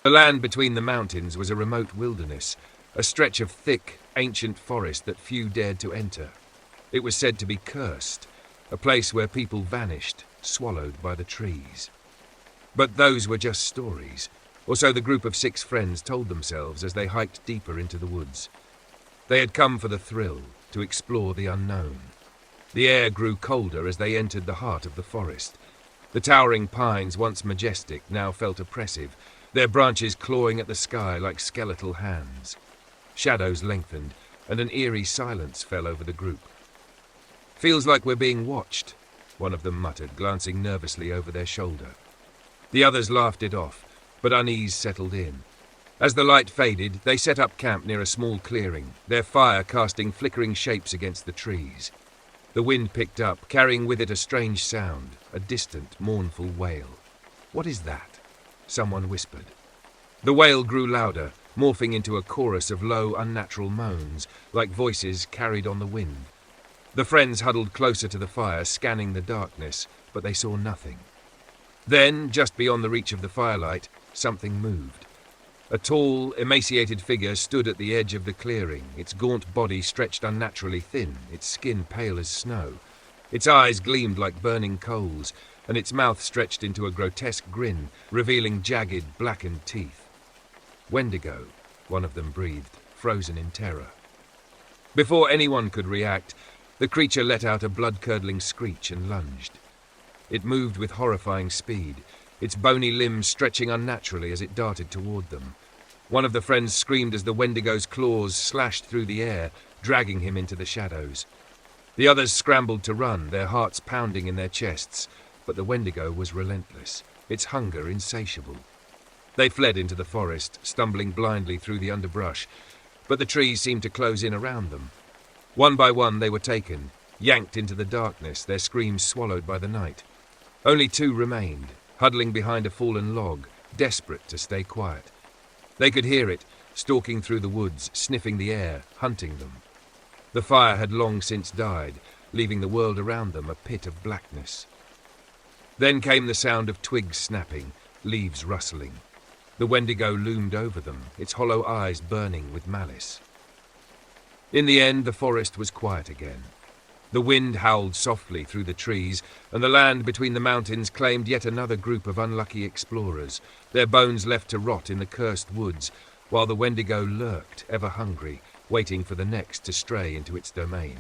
The land between the mountains was a remote wilderness, a stretch of thick, ancient forest that few dared to enter. It was said to be cursed, a place where people vanished, swallowed by the trees. But those were just stories, or so the group of 6 friends told themselves as they hiked deeper into the woods. They had come for the thrill, to explore the unknown. The air grew colder as they entered the heart of the forest. The towering pines, once majestic, now felt oppressive, their branches clawing at the sky like skeletal hands. Shadows lengthened, and an eerie silence fell over the group. "Feels like we're being watched," one of them muttered, glancing nervously over their shoulder. The others laughed it off, but unease settled in. As the light faded, they set up camp near a small clearing, their fire casting flickering shapes against the trees. The wind picked up, carrying with it a strange sound, a distant, mournful wail. "What is that?" someone whispered. The wail grew louder, morphing into a chorus of low, unnatural moans, like voices carried on the wind. The friends huddled closer to the fire, scanning the darkness, but they saw nothing. Then, just beyond the reach of the firelight, something moved. A tall, emaciated figure stood at the edge of the clearing, its gaunt body stretched unnaturally thin, its skin pale as snow. Its eyes gleamed like burning coals, and its mouth stretched into a grotesque grin, revealing jagged, blackened teeth. "Wendigo," one of them breathed, frozen in terror. Before anyone could react, the creature let out a blood-curdling screech and lunged. It moved with horrifying speed, its bony limbs stretching unnaturally as it darted toward them. One of the friends screamed as the Wendigo's claws slashed through the air, dragging him into the shadows. The others scrambled to run, their hearts pounding in their chests, but the Wendigo was relentless, its hunger insatiable. They fled into the forest, stumbling blindly through the underbrush, but the trees seemed to close in around them. One by one they were taken, yanked into the darkness, their screams swallowed by the night. Only 2 remained, huddling behind a fallen log, desperate to stay quiet. They could hear it, stalking through the woods, sniffing the air, hunting them. The fire had long since died, leaving the world around them a pit of blackness. Then came the sound of twigs snapping, leaves rustling. The Wendigo loomed over them, its hollow eyes burning with malice. In the end, the forest was quiet again. The wind howled softly through the trees, and the land between the mountains claimed yet another group of unlucky explorers, their bones left to rot in the cursed woods, while the Wendigo lurked, ever hungry, waiting for the next to stray into its domain.